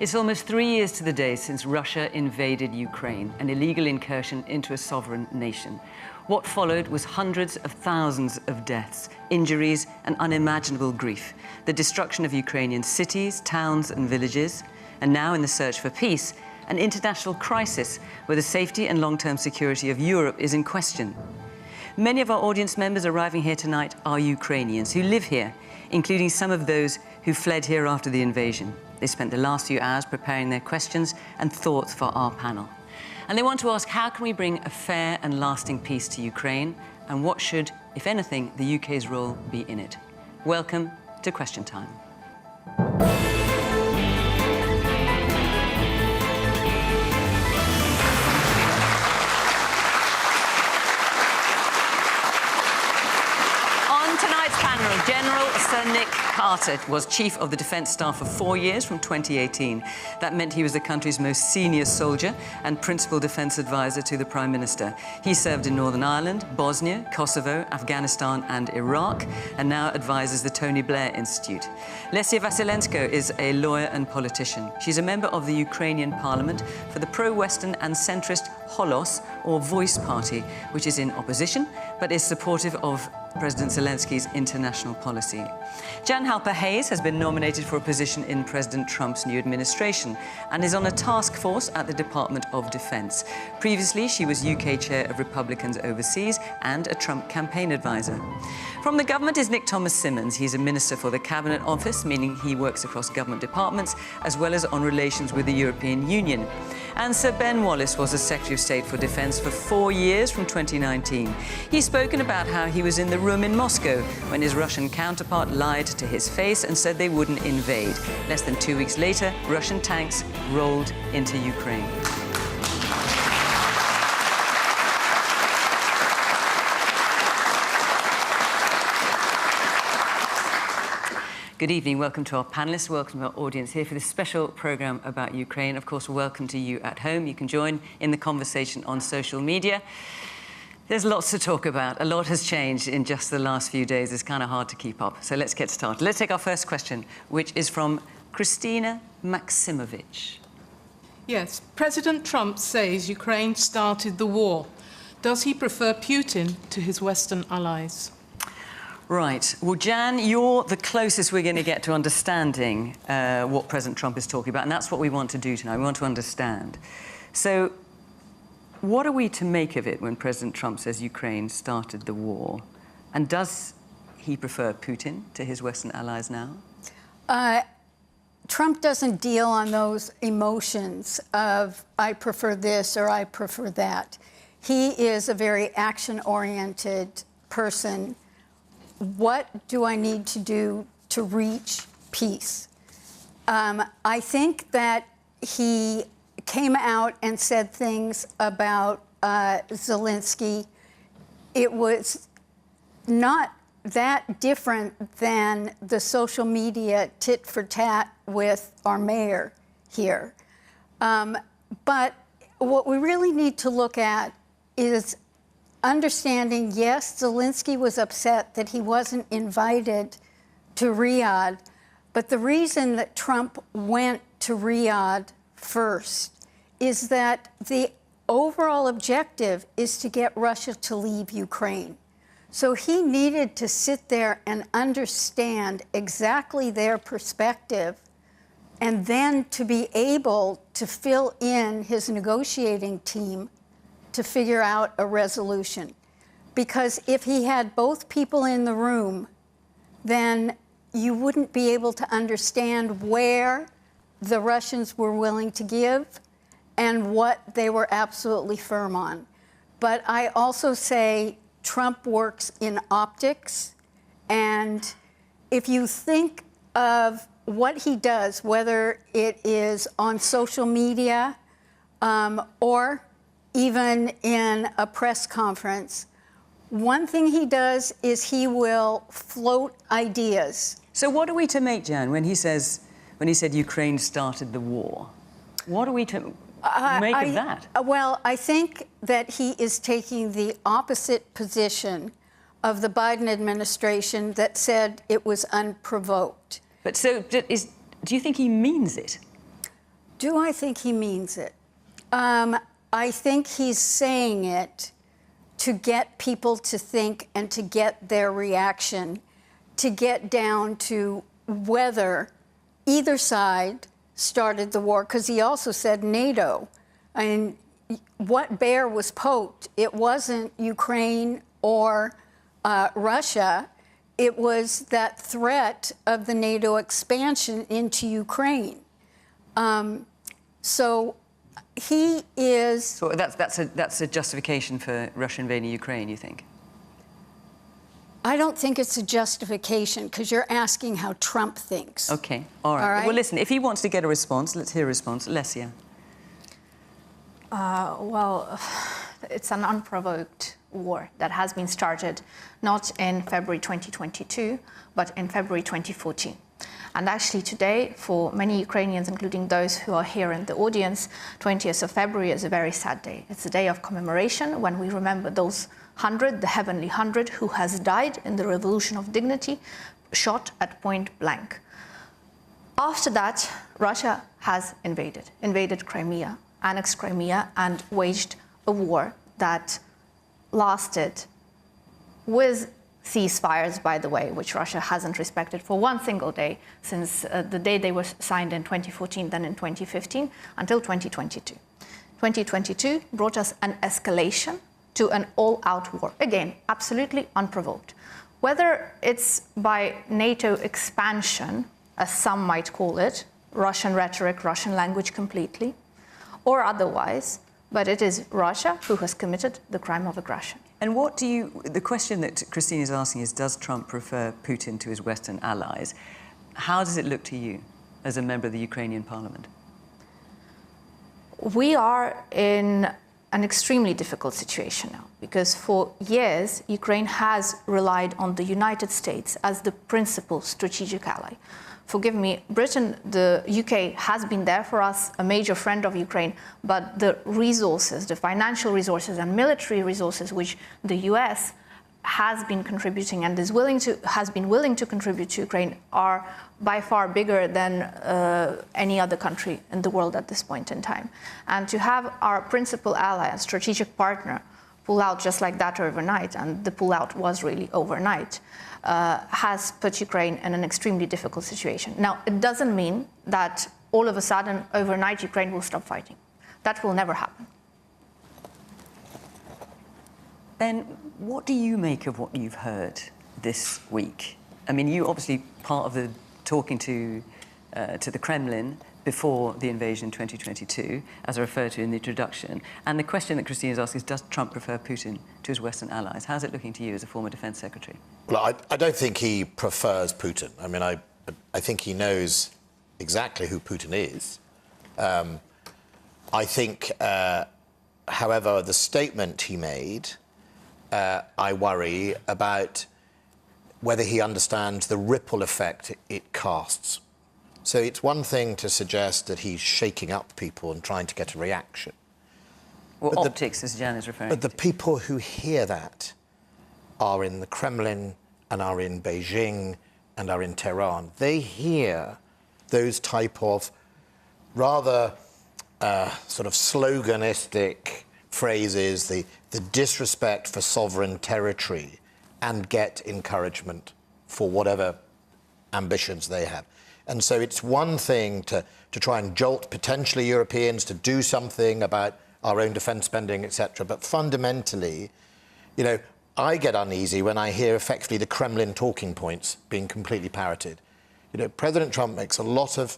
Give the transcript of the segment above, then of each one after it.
It's almost 3 years to the day since Russia invaded Ukraine, an illegal incursion into a sovereign nation. What followed was hundreds of thousands of deaths, injuries, and unimaginable grief. The destruction of Ukrainian cities, towns, and villages. And now, in the search for peace, an international crisis where the safety and long-term security of Europe is in question. Many of our audience members arriving here tonight are Ukrainians who live here, including some of those who fled here after the invasion. They spent the last few hours preparing their questions and thoughts for our panel. And they want to ask, how can we bring a fair and lasting peace to Ukraine? And what should, if anything, the UK's role be in it? Welcome to Question Time. General Sir Nick Thomas-Symonds was Chief of the Defence Staff for 4 years from 2018. That meant he was the country's most senior soldier and principal defence advisor to the Prime Minister. He served in Northern Ireland, Bosnia, Kosovo, Afghanistan and Iraq, and now advises the Tony Blair Institute. Lesia Vasylenko is a lawyer and politician. She's a member of the Ukrainian Parliament for the pro-Western and centrist Holos, or Voice Party, which is in opposition, but is supportive of President Zelensky's international policy. Jan Halper-Hayes has been nominated for a position in President Trump's new administration and is on a task force at the Department of Defense. Previously, she was UK Chair of Republicans Overseas and a Trump campaign advisor. From the government is Nick Thomas-Symonds. He's a minister for the Cabinet Office, meaning he works across government departments, as well as on relations with the European Union. And Sir Ben Wallace was the Secretary of State for Defence for 4 years from 2019. He's spoken about how he was in the room in Moscow when his Russian counterpart lied to his face and said they wouldn't invade. Less than 2 weeks later, Russian tanks rolled into Ukraine. Good evening. Welcome to our panellists. Welcome to our audience here for this special programme about Ukraine. Of course, welcome to you at home. You can join in the conversation on social media. There's lots to talk about. A lot has changed in just the last few days. It's kind of hard to keep up. So let's get started. Let's take our first question, which is from Christina Maximovich. Yes, President Trump says Ukraine started the war. Does he prefer Putin to his Western allies? Right. Well, Jan, you're the closest we're going to get to understanding what President Trump is talking about, and that's what we want to do tonight. We want to understand. So, what are we to make of it when President Trump says Ukraine started the war? And does he prefer Putin to his Western allies now? Trump doesn't deal on those emotions of I prefer this or I prefer that. He is a very action-oriented person. What do I need to do to reach peace? I think that he came out and said things about Zelensky. It was not that different than the social media tit for tat with our mayor here. But what we really need to look at is understanding, yes, Zelensky was upset that he wasn't invited to Riyadh, but the reason that Trump went to Riyadh first is that the overall objective is to get Russia to leave Ukraine. So he needed to sit there and understand exactly their perspective and then to be able to fill in his negotiating team to figure out a resolution. Because if he had both people in the room, then you wouldn't be able to understand where the Russians were willing to give and what they were absolutely firm on. But I also say Trump works in optics, and if you think of what he does, whether it is on social media or even in a press conference, one thing he does is he will float ideas. So what are we to make, Jan, when he said Ukraine started the war? What are we to make of that? Well, I think that he is taking the opposite position of the Biden administration that said it was unprovoked. But so, do you think he means it? Do I think he means it? I think he's saying it to get people to think and to get their reaction, to get down to whether either side started the war, because he also said NATO. I mean, what bear was poked? It wasn't Ukraine or Russia. It was that threat of the NATO expansion into Ukraine. So he is... So that's a justification for Russia invading Ukraine, you think? I don't think it's a justification, because you're asking how Trump thinks. OK, all right. All right. Well, listen, if he wants to get a response, let's hear a response. Lesia. Well, it's an unprovoked war that has been started not in February 2022, but in February 2014. And actually today, for many Ukrainians, including those who are here in the audience, 20th of February is a very sad day. It's a day of commemoration when we remember those 100, the heavenly 100, who has died in the Revolution of Dignity, shot at point blank. After that, Russia has invaded Crimea, annexed Crimea, and waged a war that lasted, with ceasefires, by the way, which Russia hasn't respected for one single day since the day they were signed in 2014, then in 2015, until 2022. 2022 brought us an escalation to an all-out war, again, absolutely unprovoked. Whether it's by NATO expansion, as some might call it, Russian rhetoric, Russian language completely, or otherwise, but it is Russia who has committed the crime of aggression. And the question that Christine is asking is, does Trump prefer Putin to his Western allies? How does it look to you as a member of the Ukrainian parliament? We are in an extremely difficult situation now, because for years, Ukraine has relied on the United States as the principal strategic ally. Forgive me, Britain, the UK has been there for us, a major friend of Ukraine, but the resources, the financial resources and military resources which the US has been contributing and has been willing to contribute to Ukraine are by far bigger than any other country in the world at this point in time. And to have our principal ally and strategic partner pull out just like that overnight, and the pullout was really overnight, has put Ukraine in an extremely difficult situation. Now, it doesn't mean that all of a sudden, overnight, Ukraine will stop fighting. That will never happen. Ben, what do you make of what you've heard this week? I mean, you obviously part of the talking to the Kremlin before the invasion in 2022, as I referred to in the introduction. And the question that Christine is asking is, does Trump prefer Putin to his Western allies? How's it looking to you as a former defence secretary? Well, I don't think he prefers Putin. I mean, I think he knows exactly who Putin is. I think, however, the statement he made, I worry about whether he understands the ripple effect it casts. So it's one thing to suggest that he's shaking up people and trying to get a reaction. Well, optics, as Jan is referring to. But the people who hear that are in the Kremlin and are in Beijing and are in Tehran. They hear those type of rather sort of sloganistic phrases, the disrespect for sovereign territory, and get encouragement for whatever ambitions they have. And so it's one thing to try and jolt potentially Europeans to do something about our own defence spending, etc. But fundamentally, you know, I get uneasy when I hear effectively the Kremlin talking points being completely parroted. You know, President Trump makes a lot of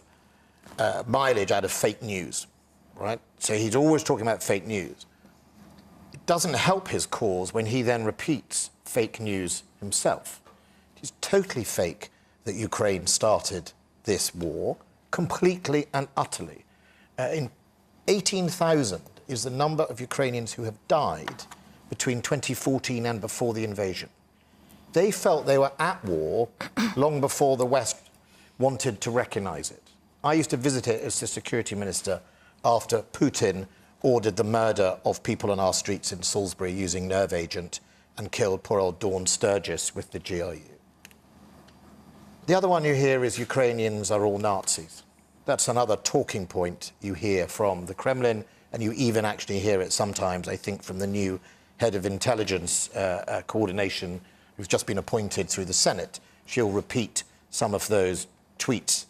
mileage out of fake news, right? So he's always talking about fake news. It doesn't help his cause when he then repeats fake news himself. It's totally fake that Ukraine started this war, completely and utterly. 18,000 is the number of Ukrainians who have died between 2014 and before the invasion. They felt they were at war long before the West wanted to recognise it. I used to visit it as the security minister after Putin ordered the murder of people on our streets in Salisbury using nerve agent and killed poor old Dawn Sturgis with the GRU. The other one you hear is Ukrainians are all Nazis. That's another talking point you hear from the Kremlin, and you even actually hear it sometimes, I think, from the new head of intelligence coordination, who's just been appointed through the Senate. She'll repeat some of those tweets.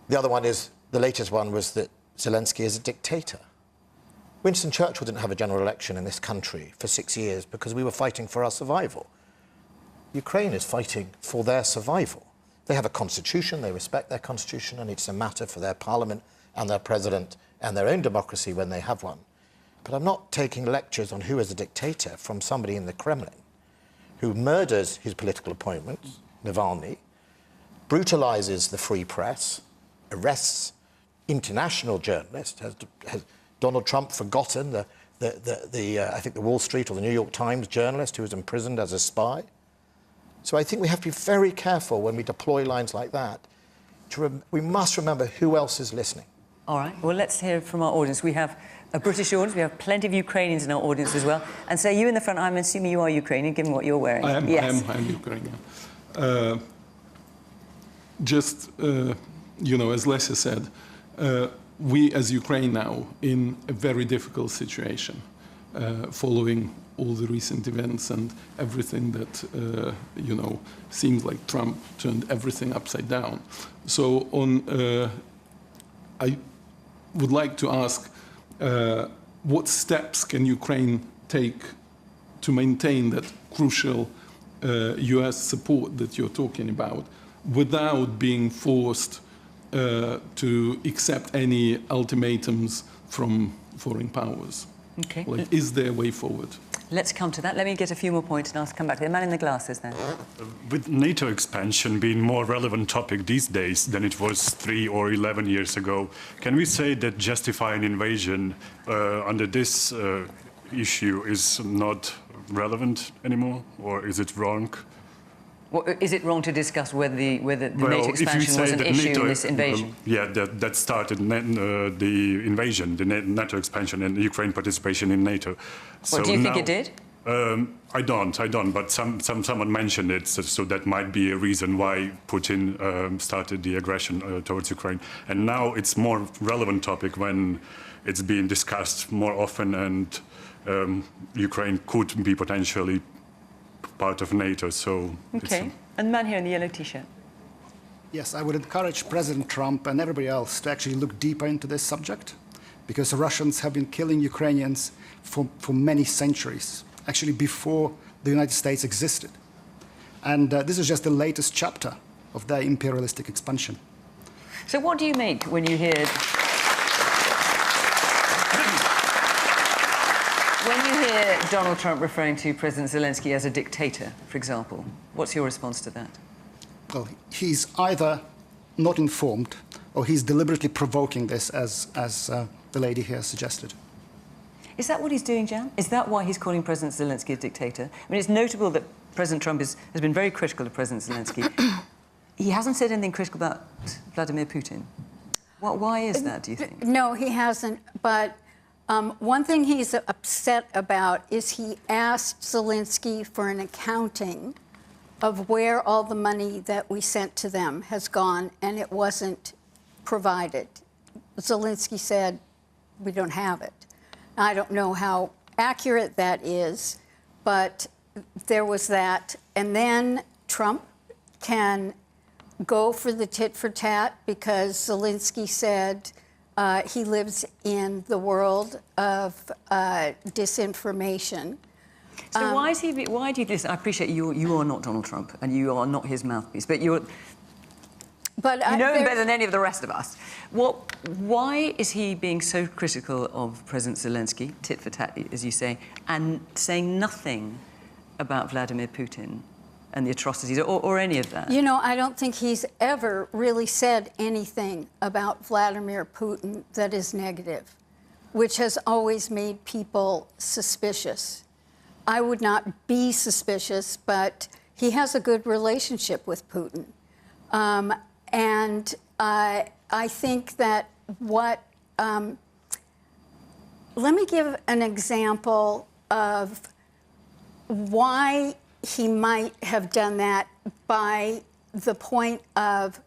The other one is, the latest one was that Zelensky is a dictator. Winston Churchill didn't have a general election in this country for 6 years because we were fighting for our survival. Ukraine is fighting for their survival. They have a constitution, they respect their constitution, and it's a matter for their parliament and their president and their own democracy when they have one. But I'm not taking lectures on who is a dictator from somebody in the Kremlin who murders his political opponents, Navalny, brutalizes the free press, arrests international journalists. Has Donald Trump forgotten I think the Wall Street or the New York Times journalist who was imprisoned as a spy? So I think we have to be very careful when we deploy lines like that. We must remember who else is listening. All right, well, let's hear from our audience. We have a British audience, we have plenty of Ukrainians in our audience as well. And so you in the front, I'm assuming you are Ukrainian, given what you're wearing. I am, yes. I am Ukrainian. As Lesia said, we as Ukraine now in a very difficult situation following all the recent events and everything that, seems like Trump turned everything upside down. So I would like to ask, what steps can Ukraine take to maintain that crucial US support that you're talking about without being forced to accept any ultimatums from foreign powers? Okay. Like, is there a way forward? Let's come to that. Let me get a few more points and I'll come back to the man in the glasses then. With NATO expansion being more relevant topic these days than it was 3 or 11 years ago, can we say that justifying invasion under this issue is not relevant anymore, or is it wrong? Well, is it wrong to discuss whether the NATO expansion was an issue in this invasion? That started the invasion, the NATO expansion and Ukraine participation in NATO. So do you think it did? I don't. But someone mentioned it, so that might be a reason why Putin started the aggression towards Ukraine. And now it's more relevant topic when it's being discussed more often, and Ukraine could be potentially part of NATO. So okay. And the man here in the yellow T-shirt. Yes, I would encourage President Trump and everybody else to actually look deeper into this subject, because the Russians have been killing Ukrainians for many centuries, actually before the United States existed. And this is just the latest chapter of their imperialistic expansion. So what do you make when you hear... When you hear Donald Trump referring to President Zelensky as a dictator, for example, what's your response to that? Well, he's either not informed or he's deliberately provoking this, as the lady here suggested. Is that what he's doing, Jan? Is that why he's calling President Zelensky a dictator? I mean, it's notable that President Trump has been very critical of President Zelensky. He hasn't said anything critical about Vladimir Putin. Why is that, do you think? No, he hasn't, but... one thing he's upset about is he asked Zelensky for an accounting of where all the money that we sent to them has gone, and it wasn't provided. Zelensky said, we don't have it. I don't know how accurate that is, but there was that. And then Trump can go for the tit for tat because Zelensky said, he lives in the world of disinformation. So why do you listen? I appreciate you are not Donald Trump and you are not his mouthpiece, but you know him better than any of the rest of us. Why is he being so critical of President Zelensky, tit for tat, as you say, and saying nothing about Vladimir Putin and the atrocities, or any of that? You know, I don't think he's ever really said anything about Vladimir Putin that is negative, which has always made people suspicious. I would not be suspicious, but he has a good relationship with Putin. And I think that let me give an example of why he might have done that by the point of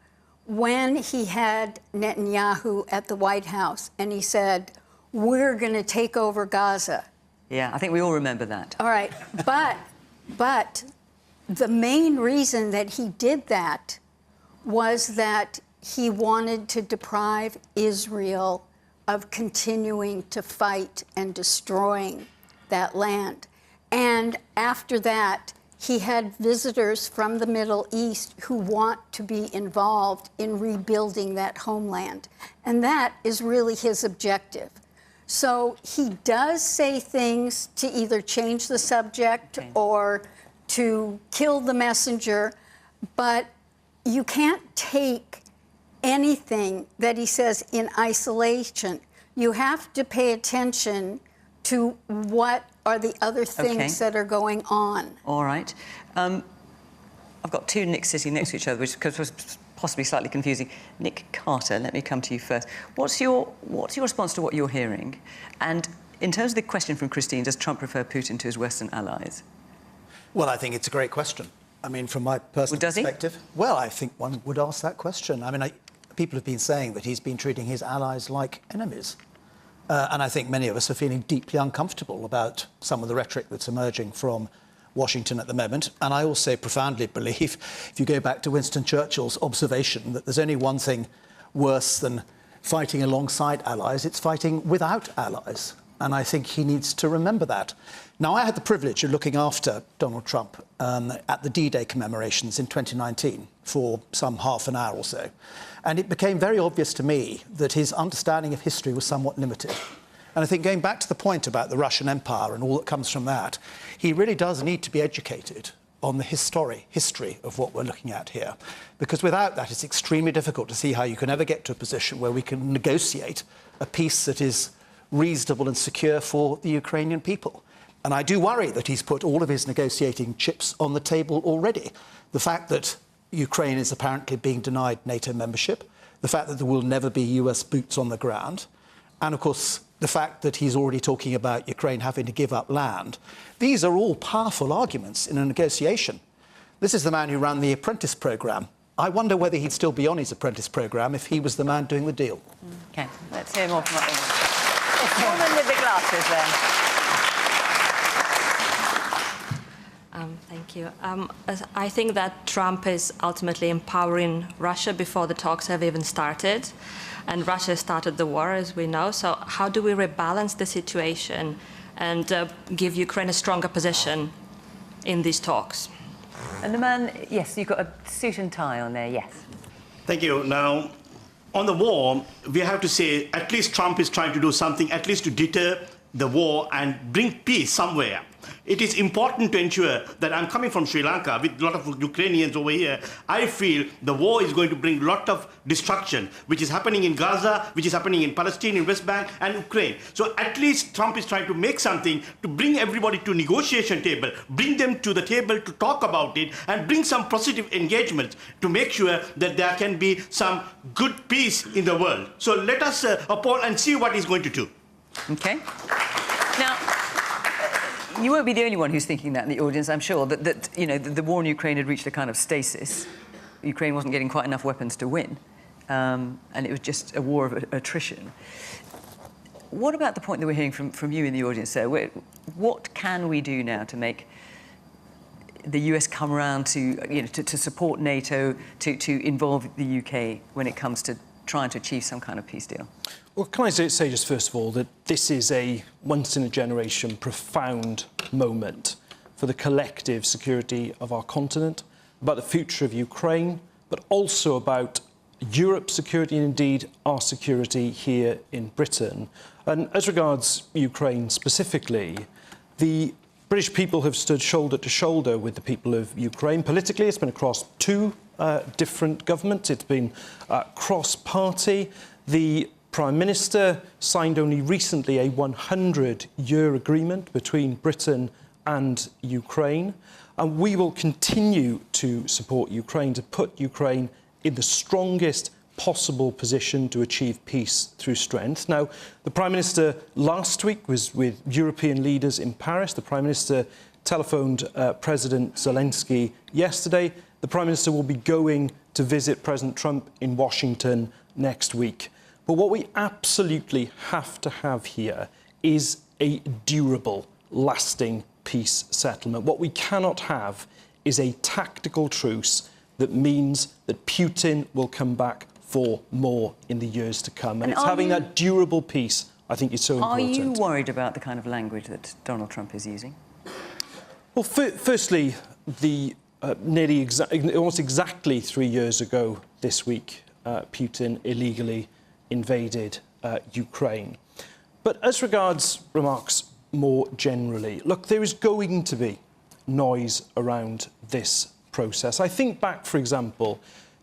when he had Netanyahu at the White House and he said, we're going to take over Gaza. Yeah, I think we all remember that. All right, but the main reason that he did that was that he wanted to deprive Israel of continuing to fight and destroying that land. And after that, he had visitors from the Middle East who want to be involved in rebuilding that homeland. And that is really his objective. So he does say things to either change the subject or to kill the messenger, but you can't take anything that he says in isolation. You have to pay attention to what are the other things that are going on. All right. I've got two Nicks sitting next to each other, which was possibly slightly confusing. Nick Carter, let me come to you first. What's your response to what you're hearing? And in terms of the question from Christine, does Trump prefer Putin to his Western allies? Well, I think it's a great question. I mean, from my personal perspective, well, I think one would ask that question. I mean, people have been saying that he's been treating his allies like enemies. And I think many of us are feeling deeply uncomfortable about some of the rhetoric that's emerging from Washington at the moment. And I also profoundly believe, if you go back to Winston Churchill's observation, that there's only one thing worse than fighting alongside allies, it's fighting without allies. And I think he needs to remember that. Now, I had the privilege of looking after Donald Trump at the D-Day commemorations in 2019 for some half an hour or so. And it became very obvious to me that his understanding of history was somewhat limited. And I think going back to the point about the Russian Empire and all that comes from that, he really does need to be educated on the history of what we're looking at here. Because without that, it's extremely difficult to see how you can ever get to a position where we can negotiate a peace that is reasonable and secure for the Ukrainian people. And I do worry that he's put all of his negotiating chips on the table already. The fact that Ukraine is apparently being denied NATO membership, the fact that there will never be US boots on the ground, and of course the fact that he's already talking about Ukraine having to give up land. These are all powerful arguments in a negotiation. This is the man who ran the apprentice programme. I wonder whether he'd still be on his apprentice programme if he was the man doing the deal. OK, let's hear more from the woman with the glasses then. Thank you. I think that Trump is ultimately empowering Russia before the talks have even started. And Russia started the war, as we know. So how do we rebalance the situation and give Ukraine a stronger position in these talks? And the man, yes, you've got a suit and tie on there, yes. Thank you. Now, on the war, we have to say at least Trump is trying to do something, at least to deter the war and bring peace somewhere. It is important to ensure that I'm coming from Sri Lanka with a lot of Ukrainians over here. I feel the war is going to bring a lot of destruction, which is happening in Gaza, which is happening in Palestine, in West Bank, and Ukraine. So at least Trump is trying to make something to bring everybody to negotiation table, bring them to the table to talk about it, and bring some positive engagement to make sure that there can be some good peace in the world. So let us appall and see what he's going to do. OK. Now, you won't be the only one who's thinking that in the audience, I'm sure, that you know, the war in Ukraine had reached a kind of stasis. Ukraine wasn't getting quite enough weapons to win, and it was just a war of attrition. What about the point that we're hearing from you in the audience, sir? What can we do now to make the US come around to, you know, to support NATO, to involve the UK when it comes to trying to achieve some kind of peace deal? Well, can I say just first of all that this is a once-in-a-generation profound moment for the collective security of our continent, about the future of Ukraine, but also about Europe's security and indeed our security here in Britain. And as regards Ukraine specifically, the British people have stood shoulder to shoulder with the people of Ukraine. Politically, it's been across two different governments. It's been cross-party. The Prime Minister signed only recently a 100-year agreement between Britain and Ukraine. And we will continue to support Ukraine, to put Ukraine in the strongest possible position to achieve peace through strength. Now, the Prime Minister last week was with European leaders in Paris. The Prime Minister telephoned President Zelensky yesterday, The Prime Minister will be going to visit President Trump in Washington next week. But what we absolutely have to have here is a durable, lasting peace settlement. What we cannot have is a tactical truce that means that Putin will come back for more in the years to come. And it's having that durable peace, I think, is so important. Are you worried about the kind of language that Donald Trump is using? Well, firstly, almost exactly 3 years ago this week, Putin illegally invaded Ukraine. But as regards remarks more generally, look, there is going to be noise around this process. I think back, for example,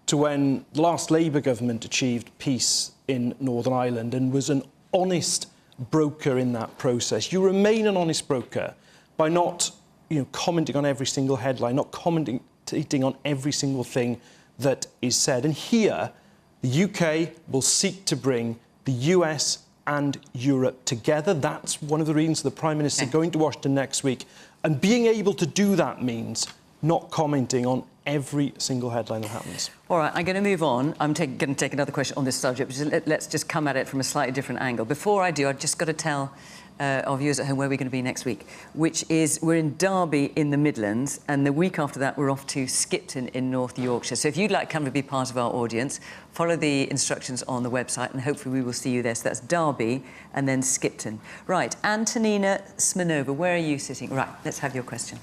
to when the last Labour government achieved peace in Northern Ireland and was an honest broker in that process. You remain an honest broker by not commenting on every single headline, not commenting on every single thing that is said. And here, the UK will seek to bring the US and Europe together. That's one of the reasons the Prime Minister going to Washington next week. And being able to do that means not commenting on every single headline that happens. All right, I'm going to move on. I'm going to take another question on this subject, but let's just come at it from a slightly different angle. Before I do, I've just got to tell our viewers at home where we're going to be next week, which is we're in Derby in the Midlands, and the week after that we're off to Skipton in North Yorkshire. So if you'd like to come to be part of our audience, follow the instructions on the website and hopefully we will see you there. So that's Derby and then Skipton. Right, Antonina Smirnova, where are you sitting? Right, let's have your question.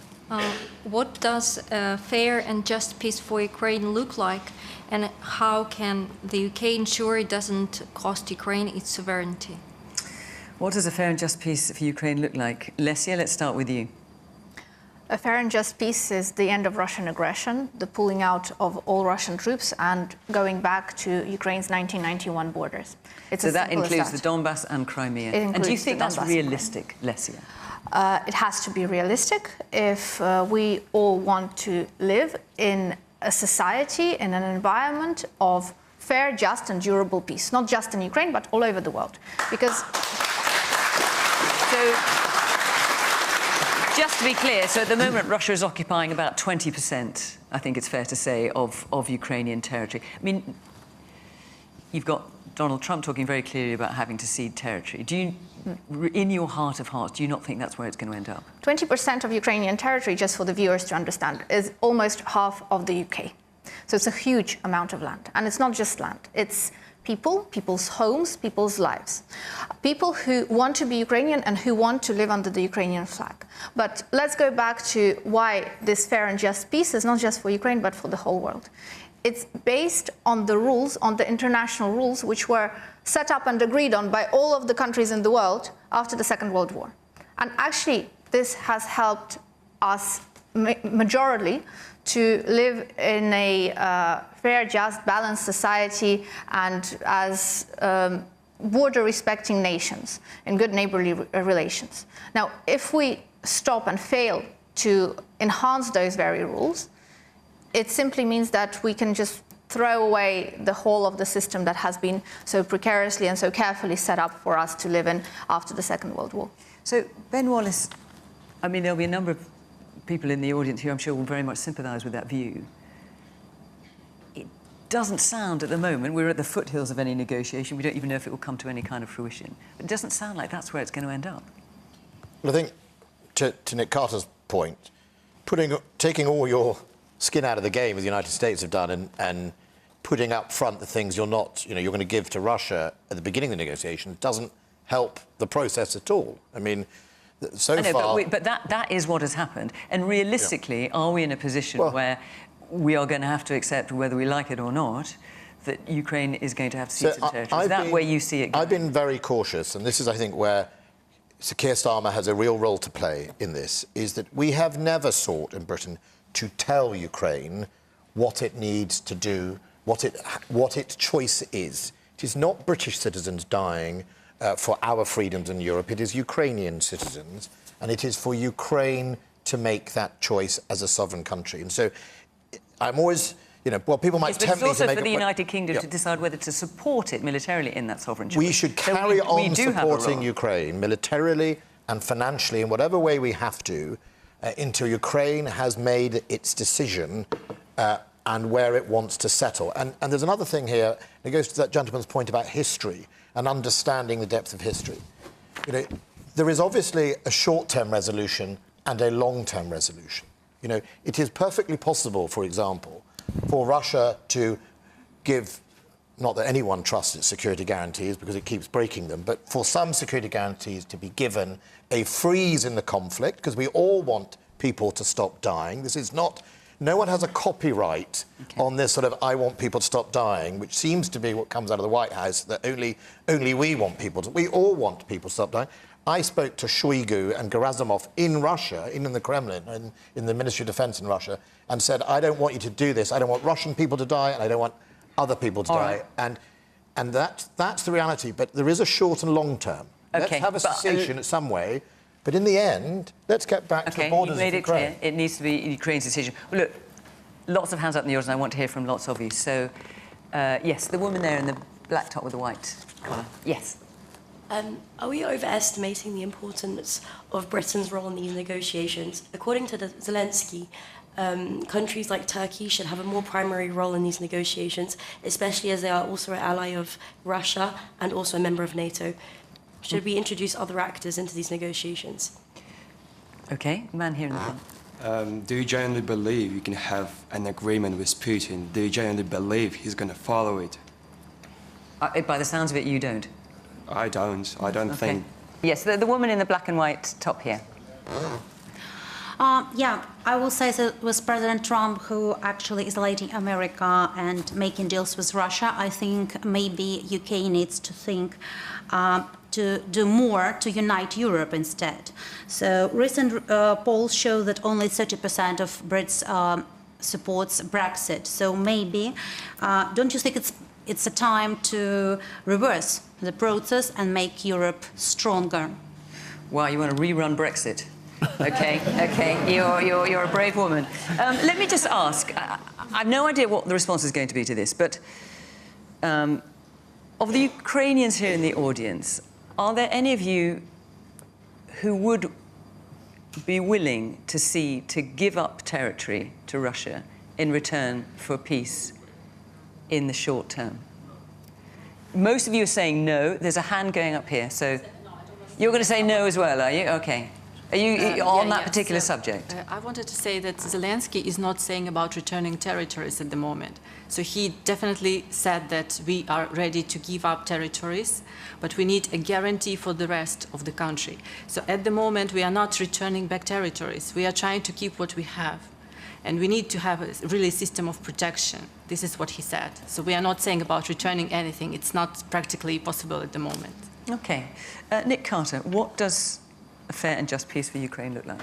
What does a fair and just peace for Ukraine look like, and how can the UK ensure it doesn't cost Ukraine its sovereignty? What does a fair and just peace for Ukraine look like? Lesia, let's start with you. A fair and just peace is the end of Russian aggression, the pulling out of all Russian troops and going back to Ukraine's 1991 borders. So that includes the Donbass and Crimea. And do you think that's realistic, Lesia? It has to be realistic if we all want to live in a society, in an environment of fair, just and durable peace, not just in Ukraine, but all over the world. Because... So, just to be clear, so at the moment Russia is occupying about 20%, I think it's fair to say, of Ukrainian territory. I mean, you've got Donald Trump talking very clearly about having to cede territory. Do you, in your heart of hearts, do you not think that's where it's going to end up? 20% of Ukrainian territory, just for the viewers to understand, is almost half of the UK. So it's a huge amount of land. And it's not just land. It's people, people's homes, people's lives. People who want to be Ukrainian and who want to live under the Ukrainian flag. But let's go back to why this fair and just peace is not just for Ukraine, but for the whole world. It's based on the rules, on the international rules, which were set up and agreed on by all of the countries in the world after the Second World War. And actually, this has helped us majorly to live in a fair, just, balanced society and as border-respecting nations in good neighborly relations. Now, if we stop and fail to enhance those very rules, it simply means that we can just throw away the whole of the system that has been so precariously and so carefully set up for us to live in after the Second World War. So, Ben Wallace, I mean, there'll be a number of people in the audience who I'm sure will very much sympathise with that view. It doesn't sound at the moment, we're at the foothills of any negotiation, we don't even know if it will come to any kind of fruition. But it doesn't sound like that's where it's going to end up. Well, I think, to Nick Carter's point, taking all your skin out of the game, as the United States have done, and putting up front the things you're going to give to Russia at the beginning of the negotiation doesn't help the process at all. I mean, so far... But that is what has happened. And realistically, are we in a position where we are going to have to accept, whether we like it or not, that Ukraine is going to have to cede some territory? Is that where you see it going? I've been very cautious, and this is, I think, where Sir Keir Starmer has a real role to play in this, is that we have never sought in Britain to tell Ukraine what it needs to do, what its choice is. It is not British citizens dying for our freedoms in Europe. It is Ukrainian citizens, and it is for Ukraine to make that choice as a sovereign country. And so I'm always, people might tempt me to make... But it's also for the United Kingdom to decide whether to support it militarily in that sovereign choice. We should carry on supporting Ukraine militarily and financially in whatever way we have to until Ukraine has made its decision and where it wants to settle. And there's another thing here. It goes to that gentleman's point about history and understanding the depth of history. You know, there is obviously a short-term resolution and a long-term resolution. You know, it is perfectly possible, for example, for Russia to give, not that anyone trusts its security guarantees because it keeps breaking them, but for some security guarantees to be given a freeze in the conflict, because we all want people to stop dying. This is not... No one has a copyright on this sort of I want people to stop dying, which seems to be what comes out of the White House, that only we want people to... We all want people to stop dying. I spoke to Shoigu and Gerasimov in Russia, in the Kremlin, in the Ministry of Defense in Russia, and said, I don't want you to do this. I don't want Russian people to die, and I don't want other people to die. Right. And that's the reality. But there is a short and long term. Okay, let's have a cessation in some way. But in the end, let's get back to the borders you made of it clear. Ukraine. It needs to be Ukraine's decision. Well, look, lots of hands up in the audience, and I want to hear from lots of you. So, yes, the woman there in the black top with the white collar. Yes. Are we overestimating the importance of Britain's role in these negotiations? According to Zelensky, countries like Turkey should have a more primary role in these negotiations, especially as they are also an ally of Russia and also a member of NATO. Should we introduce other actors into these negotiations? OK, man here in the front. Do you genuinely believe you can have an agreement with Putin? Do you genuinely believe he's going to follow it? By the sounds of it, you don't. I don't think... Yes, the woman in the black and white top here. Yeah, I will say that it was President Trump who actually isolating America and making deals with Russia. I think maybe UK needs to think to do more to unite Europe instead. So recent polls show that only 30% of Brits supports Brexit. So maybe, don't you think it's a time to reverse the process and make Europe stronger? Wow, you want to rerun Brexit? OK, you're a brave woman. Let me just ask, I have no idea what the response is going to be to this, but of the Ukrainians here in the audience, are there any of you who would be willing to give up territory to Russia in return for peace in the short term? Most of you are saying no. There's a hand going up here, so you're going to say no as well, are you? OK. Are you on that particular subject? I wanted to say that Zelensky is not saying about returning territories at the moment. So he definitely said that we are ready to give up territories, but we need a guarantee for the rest of the country. So at the moment, we are not returning back territories. We are trying to keep what we have. And we need to have a really system of protection. This is what he said. So we are not saying about returning anything. It's not practically possible at the moment. OK. Nick Carter, what does a fair and just peace for Ukraine look like?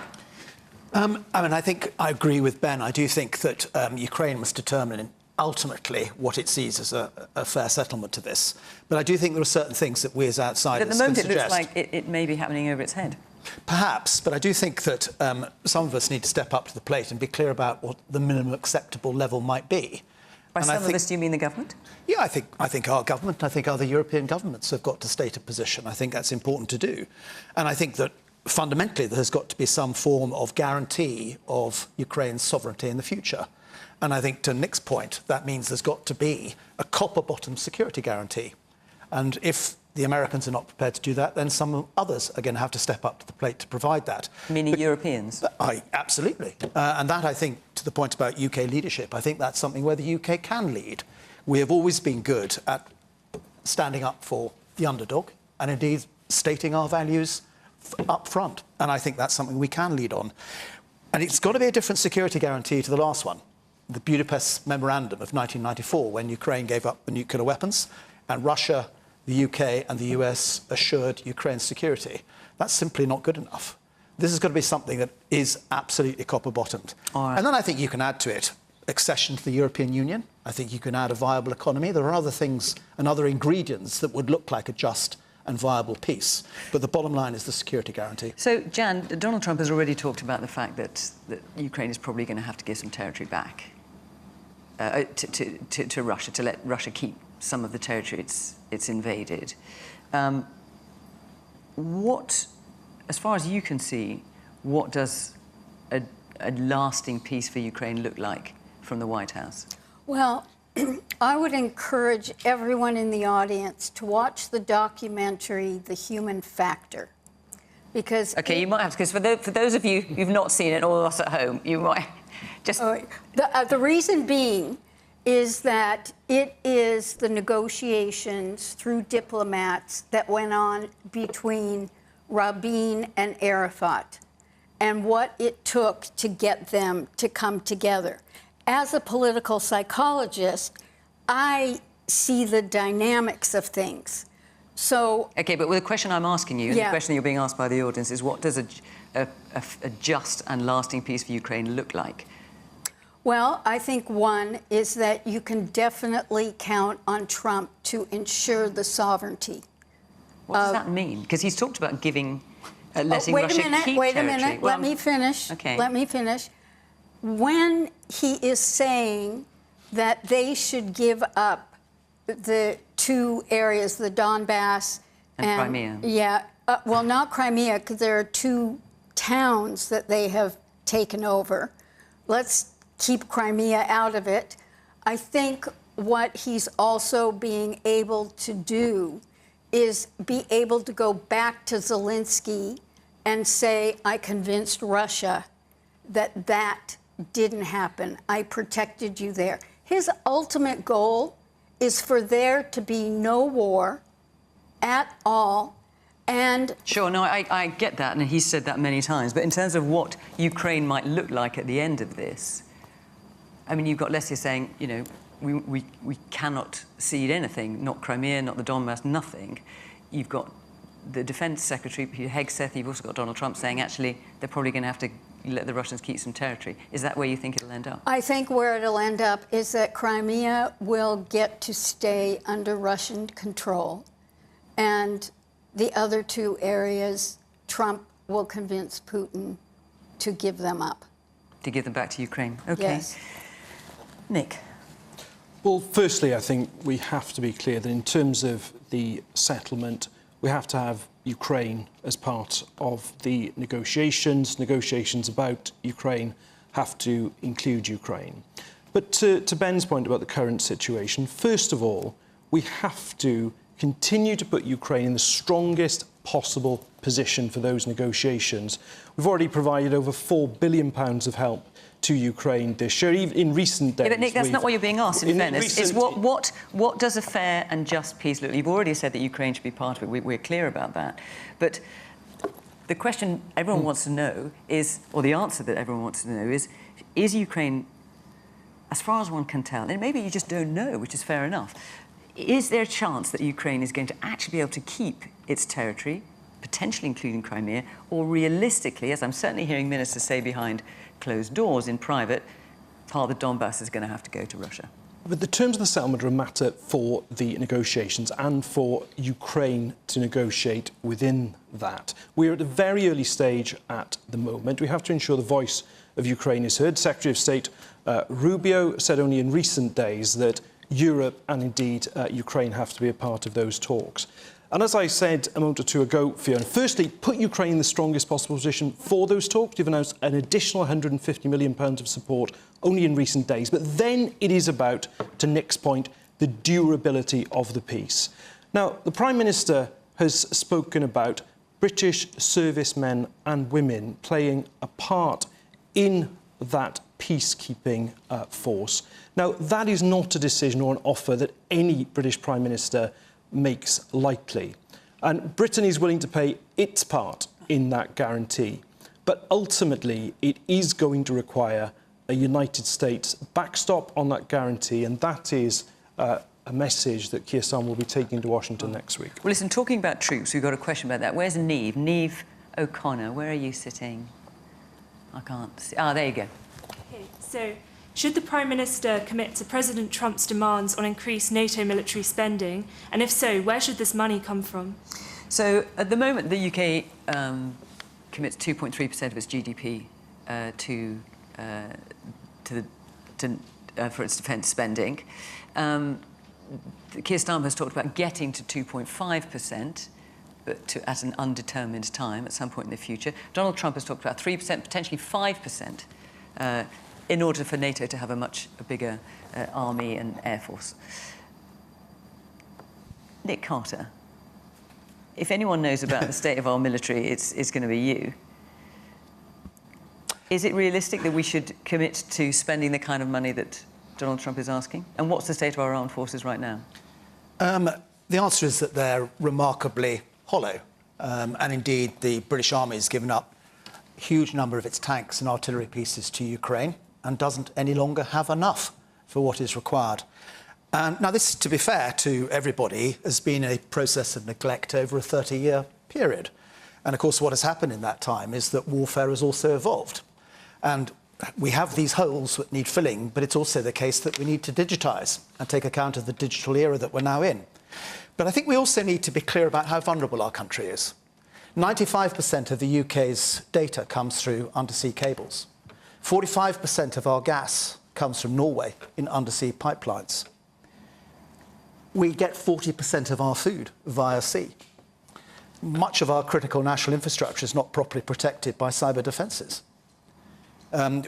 I mean, I think I agree with Ben. I do think that Ukraine must determine ultimately what it sees as a fair settlement to this. But I do think there are certain things that we as outsiders But at the moment, can it looks suggest. like it may be happening over its head. Perhaps, but I do think that some of us need to step up to the plate and be clear about what the minimum acceptable level might be. By some of us, do you mean the government? Yeah, I think our government, I think other European governments have got to state a position. I think that's important to do. And I think that fundamentally there's got to be some form of guarantee of Ukraine's sovereignty in the future. And I think to Nick's point, that means there's got to be a copper-bottom security guarantee. And if the Americans are not prepared to do that, then some others are going to have to step up to the plate to provide that. Meaning Europeans? Absolutely. And that, I think, to the point about UK leadership, I think that's something where the UK can lead. We have always been good at standing up for the underdog and indeed stating our values up front. And I think that's something we can lead on. And it's got to be a different security guarantee to the last one. The Budapest Memorandum of 1994, when Ukraine gave up the nuclear weapons and Russia, the UK and the US assured Ukraine's security. That's simply not good enough. This has got to be something that is absolutely copper-bottomed. And then I think you can add to it accession to the European Union. I think you can add a viable economy. There are other things and other ingredients that would look like a just and viable peace. But the bottom line is the security guarantee. So, Jan, Donald Trump has already talked about the fact that Ukraine is probably going to have to give some territory back to Russia, to let Russia keep some of the territory it's invaded. What, as far as you can see, what does a lasting peace for Ukraine look like from the White House? Well, I would encourage everyone in the audience to watch the documentary, The Human Factor. Because OK, you might have to, because for those of you who've not seen it, all of us at home, you might just... The reason being is that it is the negotiations through diplomats that went on between Rabin and Arafat and what it took to get them to come together. As a political psychologist, I see the dynamics of things. So, OK, but the question I'm asking you, and the question you're being asked by the audience, is what does a just and lasting peace for Ukraine look like? Well, I think one is that you can definitely count on Trump to ensure the sovereignty. What does that mean? Because he's talked about giving, letting Russia keep Wait a territory. minute. Let me finish. Okay. Let me finish. When he is saying that they should give up the two areas, the Donbass and Crimea. Yeah. Well, not Crimea, because there are two towns that they have taken over. Let's keep Crimea out of it. I think what he's also being able to do is be able to go back to Zelensky and say, I convinced Russia that that didn't happen. I protected you there. His ultimate goal is for there to be no war at all. And sure, no, I get that, and he's said that many times. But in terms of what Ukraine might look like at the end of this, I mean, you've got Lesia saying, you know, we cannot cede anything, not Crimea, not the Donbass, nothing. You've got the Defense Secretary, Peter Hegseth, you've also got Donald Trump saying, actually, they're probably going to have to let the Russians keep some territory. Is that where you think it'll end up? I think where it'll end up is that Crimea will get to stay under Russian control. And the other two areas, Trump will convince Putin to give them up. To give them back to Ukraine. OK. Yes. Nick? Well, firstly, I think we have to be clear that in terms of the settlement, we have to have Ukraine as part of the negotiations. Negotiations about Ukraine have to include Ukraine. But to Ben's point about the current situation, first of all, we have to continue to put Ukraine in the strongest possible position for those negotiations. We've already provided over £4 billion of help to Ukraine this year, even in recent days. Yeah, but Nick, that's not what you're being asked, in fairness. It's what does a fair and just peace look like? You've already said that Ukraine should be part of it. We're clear about that. But the question everyone wants to know is, or the answer that everyone wants to know is Ukraine, as far as one can tell, and maybe you just don't know, which is fair enough, is there a chance that Ukraine is going to actually be able to keep its territory, potentially including Crimea, or realistically, as I'm certainly hearing ministers say behind closed doors in private, part of the Donbass is going to have to go to Russia? But the terms of the settlement are a matter for the negotiations and for Ukraine to negotiate within that. We're at a very early stage at the moment. We have to ensure the voice of Ukraine is heard. Secretary of State Rubio said only in recent days that Europe and indeed Ukraine have to be a part of those talks. And as I said a moment or two ago, Fiona, firstly, put Ukraine in the strongest possible position for those talks. You've announced an additional £150 million of support only in recent days. But then it is about, to Nick's point, the durability of the peace. Now, the Prime Minister has spoken about British servicemen and women playing a part in that peacekeeping force. Now, that is not a decision or an offer that any British Prime Minister makes lightly. And Britain is willing to pay its part in that guarantee. But ultimately, it is going to require a United States backstop on that guarantee, and that is a message that Keir Starmer will be taking to Washington next week. Well, listen, talking about troops, we've got a question about that. Where's Niamh? Niamh O'Connor, where are you sitting? I can't see. Ah, there you go. Okay, so should the Prime Minister commit to President Trump's demands on increased NATO military spending? And if so, where should this money come from? So, at the moment, the UK commits 2.3% of its GDP for its defence spending. Keir Starmer has talked about getting to 2.5%, but at an undetermined time, at some point in the future. Donald Trump has talked about 3%, potentially 5%. in order for NATO to have a much bigger army and air force. Nick Carter, if anyone knows about the state of our military, it's going to be you. Is it realistic that we should commit to spending the kind of money that Donald Trump is asking? And what's the state of our armed forces right now? The answer is that they're remarkably hollow. And indeed, the British Army has given up a huge number of its tanks and artillery pieces to Ukraine and doesn't any longer have enough for what is required. Now, this, to be fair to everybody, has been a process of neglect over a 30-year period. And, of course, what has happened in that time is that warfare has also evolved. And we have these holes that need filling, but it's also the case that we need to digitise and take account of the digital era that we're now in. But I think we also need to be clear about how vulnerable our country is. 95% of the UK's data comes through undersea cables. 45% of our gas comes from Norway in undersea pipelines. We get 40% of our food via sea. Much of our critical national infrastructure is not properly protected by cyber defences.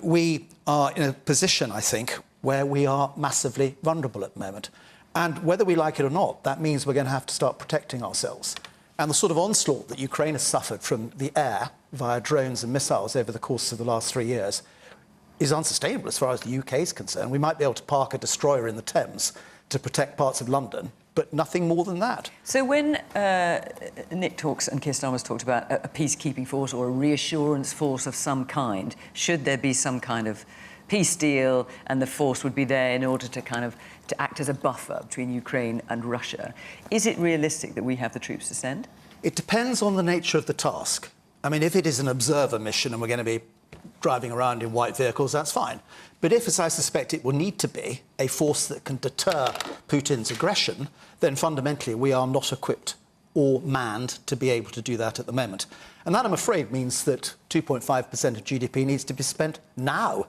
We are in a position, I think, where we are massively vulnerable at the moment. And whether we like it or not, that means we're going to have to start protecting ourselves. And the sort of onslaught that Ukraine has suffered from the air via drones and missiles over the course of the last 3 years is unsustainable as far as the UK is concerned. We might be able to park a destroyer in the Thames to protect parts of London, but nothing more than that. So when Nick talks and Keir Starmer's talked about a peacekeeping force or a reassurance force of some kind, should there be some kind of peace deal and the force would be there in order to to act as a buffer between Ukraine and Russia, is it realistic that we have the troops to send? It depends on the nature of the task. I mean, if it is an observer mission and we're going to be driving around in white vehicles, that's fine. But if, as I suspect it will need to be, a force that can deter Putin's aggression, then fundamentally we are not equipped or manned to be able to do that at the moment. And that, I'm afraid, means that 2.5% of GDP needs to be spent now,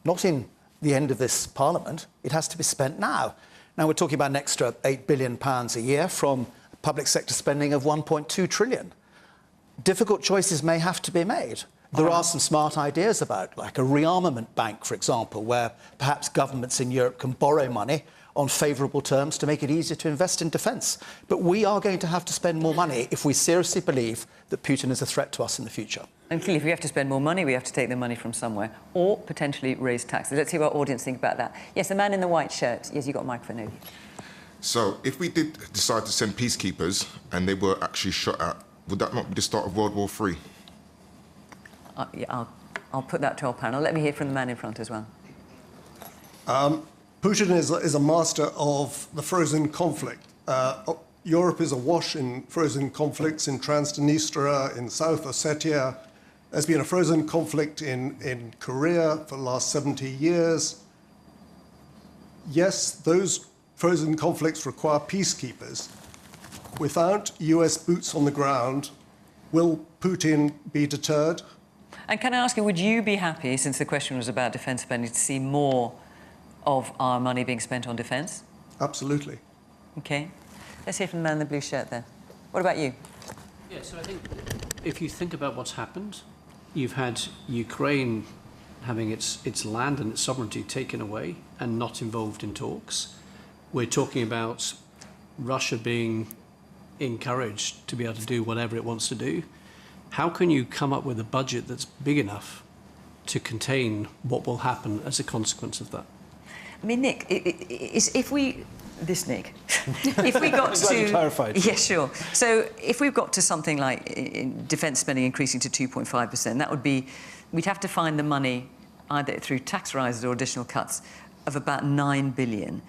not in the end of this Parliament. It has to be spent now. Now, we're talking about an extra £8 billion a year from public sector spending of 1.2 trillion. Difficult choices may have to be made. There are some smart ideas about, like a rearmament bank, for example, where perhaps governments in Europe can borrow money on favourable terms to make it easier to invest in defence. But we are going to have to spend more money if we seriously believe that Putin is a threat to us in the future. And clearly, if we have to spend more money, we have to take the money from somewhere or potentially raise taxes. Let's see what our audience think about that. Yes, the man in the white shirt. Yes, you've got a microphone over. So, if we did decide to send peacekeepers and they were actually shot at, would that not be the start of World War III? Yeah, I'll put that to our panel. Let me hear from the man in front as well. Putin is a master of the frozen conflict. Europe is awash in frozen conflicts in Transnistria, in South Ossetia. There's been a frozen conflict in Korea for the last 70 years. Yes, those frozen conflicts require peacekeepers. Without US boots on the ground, will Putin be deterred? And can I ask you, would you be happy, since the question was about defence spending, to see more of our money being spent on defence? Absolutely. OK. Let's hear from the man in the blue shirt there. What about you? Yeah, so I think if you think about what's happened, you've had Ukraine having its land and its sovereignty taken away and not involved in talks. We're talking about Russia being encouraged to be able to do whatever it wants to do. How can you come up with a budget that's big enough to contain what will happen as a consequence of that? I mean, Nick, if we... This Nick. If we got to... you clarified. Yeah, sure. So if we've got to something like in defence spending increasing to 2.5%, that would be... We'd have to find the money either through tax rises or additional cuts of about 9 billion.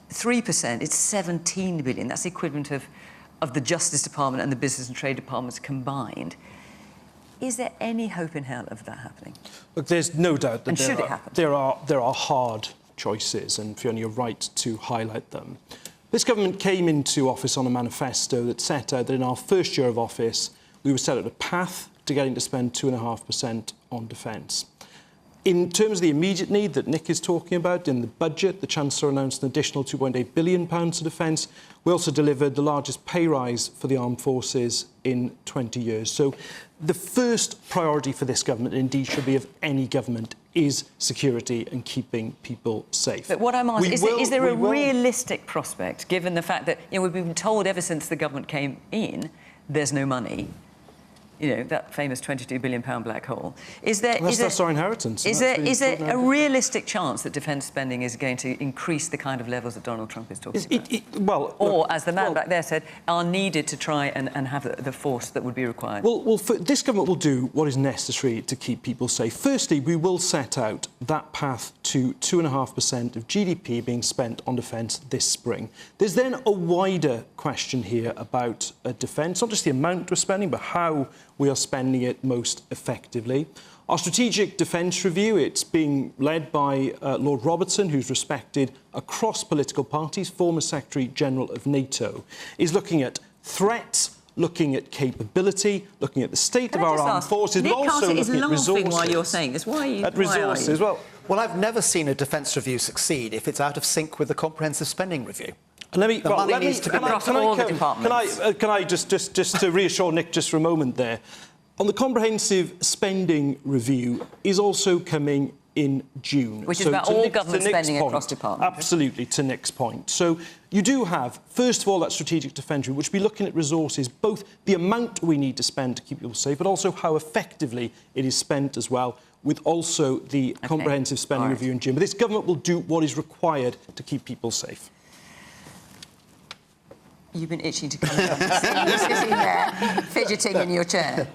3%, it's 17 billion. That's the equivalent of the Justice Department and the Business and Trade Departments combined. Is there any hope in hell of that happening? Look, there's no doubt that should it happen? there are hard choices, and Fiona, you're right to highlight them. This government came into office on a manifesto that set out that in our first year of office, we would set out a path to getting to spend 2.5% on defence. In terms of the immediate need that Nick is talking about, in the budget, the Chancellor announced an additional £2.8 billion to defence. We also delivered the largest pay rise for the armed forces in 20 years. So the first priority for this government, indeed should be of any government, is security and keeping people safe. But what I'm asking is there a realistic prospect, given the fact that we've been told ever since the government came in, there's no money. That famous £22 billion black hole. That's our inheritance. Is there a realistic chance that defence spending is going to increase the kind of levels that Donald Trump is talking about? Or, as the man back there said, are needed to try and have the force that would be required? Well, this government will do what is necessary to keep people safe. Firstly, we will set out that path to 2.5% of GDP being spent on defence this spring. There's then a wider question here about defence, not just the amount we're spending, but how we are spending it most effectively. Our strategic defence review, it's being led by Lord Robertson, who's respected across political parties, former Secretary-General of NATO, is looking at threats, looking at capability, looking at the state of our armed forces, but also looking at resources. While you're saying this. Why are you? At resources, well, I've never seen a defence review succeed if it's out of sync with the comprehensive spending review. Let me across all the departments. Can I just to reassure Nick just for a moment there? On the comprehensive spending review is also coming in June. Which is about all government spending across departments. Absolutely, to Nick's point. So you do have, first of all, that strategic defence review, which will be looking at resources, both the amount we need to spend to keep people safe, but also how effectively it is spent as well, with also the comprehensive spending review in June. But this government will do what is required to keep people safe. You've been itching to come down. You're sitting there, fidgeting in your chair.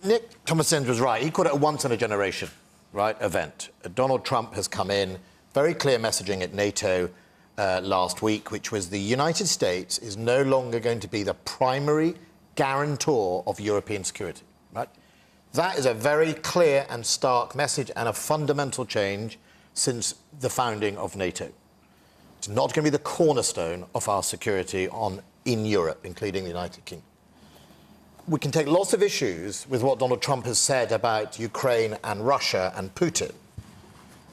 Nick Thomas-Symonds was right. He called it a once-in-a-generation, event. Donald Trump has come in, very clear messaging at NATO last week, which was the United States is no longer going to be the primary guarantor of European security, That is a very clear and stark message and a fundamental change since the founding of NATO. It's not going to be the cornerstone of our security in Europe, including the United Kingdom. We can take lots of issues with what Donald Trump has said about Ukraine and Russia and Putin,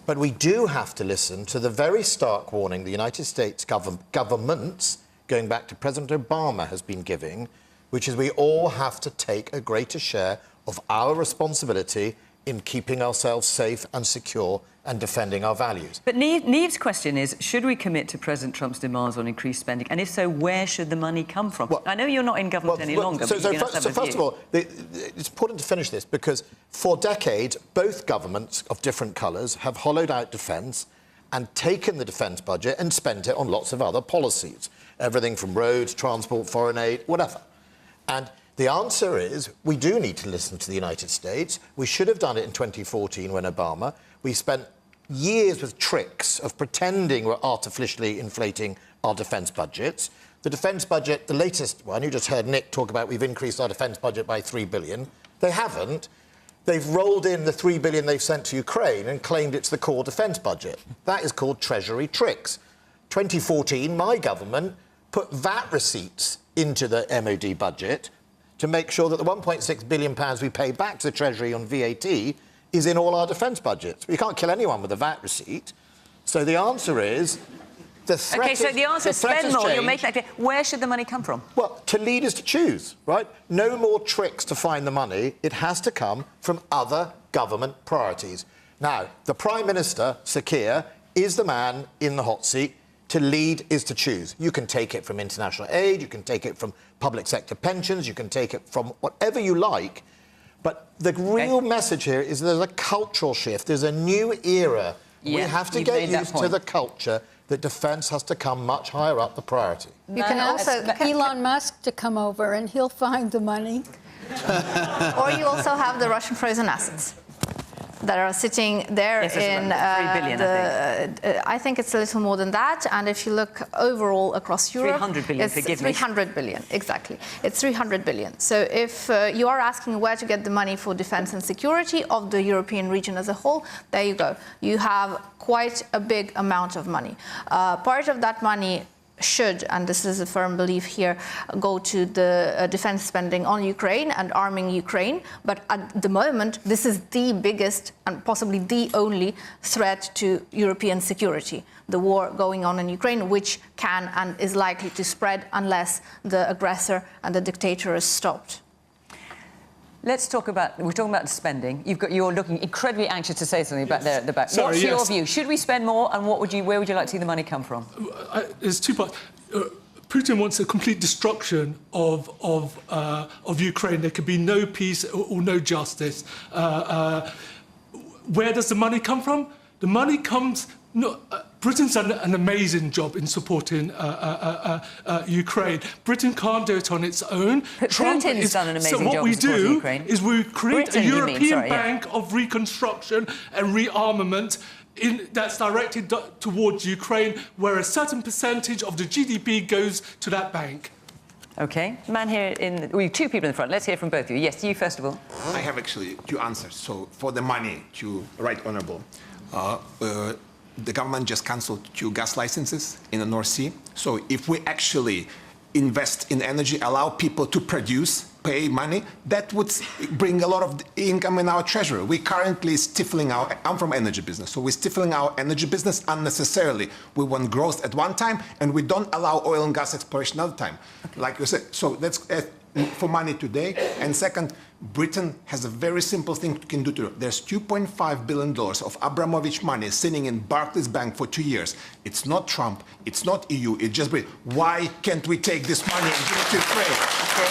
but we do have to listen to the very stark warning the United States governments, going back to President Obama, has been giving, which is we all have to take a greater share of our responsibility in keeping ourselves safe and secure and defending our values. But Neve's question is, should we commit to President Trump's demands on increased spending? And if so, where should the money come from? I know you're not in government any longer, but first of all, it's important to finish this because for decades, both governments of different colours have hollowed out defence and taken the defence budget and spent it on lots of other policies. Everything from roads, transport, foreign aid, whatever. And the answer is we do need to listen to the United States. We should have done it in 2014 when Obama. We spent years with tricks of pretending we're artificially inflating our defence budgets. The defence budget, the latest one, you just heard Nick talk about we've increased our defence budget by $3 billion. They haven't. They've rolled in the $3 billion they've sent to Ukraine and claimed it's the core defence budget. That is called Treasury tricks. 2014, my government put VAT receipts into the MOD budget to make sure that the £1.6 billion we pay back to the Treasury on VAT is in all our defence budgets. You can't kill anyone with a VAT receipt. So the answer is the threat. OK, so the answer is spend more. You'll make that clear. Where should the money come from? Well, to lead is to choose, No more tricks to find the money. It has to come from other government priorities. Now, the Prime Minister, Sir Keir, is the man in the hot seat. To lead is to choose. You can take it from international aid, you can take it from public sector pensions, you can take it from whatever you like. But the real message here is there's a cultural shift. There's a new era. We have to get used to the culture that defence has to come much higher up the priority. You can also get Elon Musk to come over and he'll find the money. Or you also have the Russian frozen assets that are sitting there in I think it's a little more than that. And if you look overall across Europe, 300 billion, it's 300 billion, exactly. It's 300 billion. So if you are asking where to get the money for defence and security of the European region as a whole, there you go. You have quite a big amount of money. Part of that money should, and this is a firm belief here, go to the defense spending on Ukraine and arming Ukraine. But at the moment, this is the biggest and possibly the only threat to European security, the war going on in Ukraine, which can and is likely to spread unless the aggressor and the dictator is stopped. Let's talk about, we're talking about spending. You're looking incredibly anxious to say something about there at the back. Sorry, What's your view? Should we spend more, and where would you like to see the money come from? There's two parts. Putin wants a complete destruction of Ukraine. There could be no peace or no justice. Where does the money come from? The money comes... Britain's done an amazing job in supporting Ukraine. Britain can't do it on its own. Putin's done an amazing job in supporting Ukraine. So what we do is we create a European Bank of Reconstruction and Rearmament that's directed towards Ukraine, where a certain percentage of the GDP goes to that bank. OK. Man here we have two people in the front. Let's hear from both of you. Yes, you first of all. I have actually two answers. So for the money, to Right Honourable, the government just cancelled 2 gas licenses in the North Sea. So if we actually invest in energy, allow people to produce, pay money, that would bring a lot of income in our treasury. We're currently stifling I'm from energy business, so we're stifling our energy business unnecessarily. We want growth at one time, and we don't allow oil and gas exploration another time. Okay. Like you said, so that's for money today. And second, Britain has a very simple thing it can do to it. There's $2.5 billion of Abramovich money sitting in Barclays Bank for 2 years. It's not Trump, it's not EU, it's just Britain. Why can't we take this money and give it to Ukraine? Okay.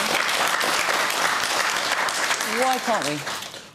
Why can't we?